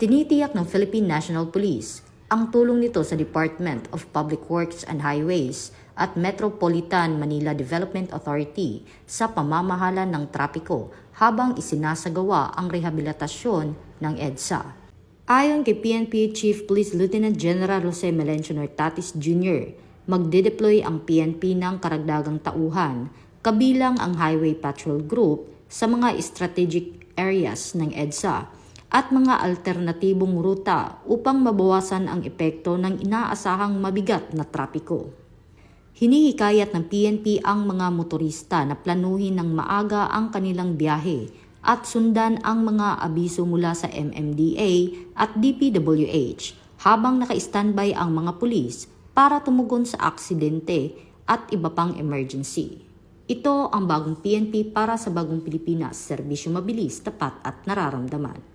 Tinitiyak ng Philippine National Police ang tulong nito sa Department of Public Works and Highways at Metropolitan Manila Development Authority sa pamamahala ng trapiko habang isinasagawa ang rehabilitasyon ng EDSA. Ayon kay PNP Chief Police Lieutenant General Jose Melencio Nortatis Jr., magde-deploy ang PNP ng karagdagang tauhan kabilang ang Highway Patrol Group sa mga strategic areas ng EDSA at mga alternatibong ruta upang mabawasan ang epekto ng inaasahang mabigat na trapiko. Hinihikayat ng PNP ang mga motorista na planuhin ng maaga ang kanilang biyahe at sundan ang mga abiso mula sa MMDA at DPWH habang naka-standby ang mga pulis para tumugon sa aksidente at iba pang emergency. Ito ang bagong PNP para sa bagong Pilipinas, serbisyo mabilis, tapat at nararamdaman.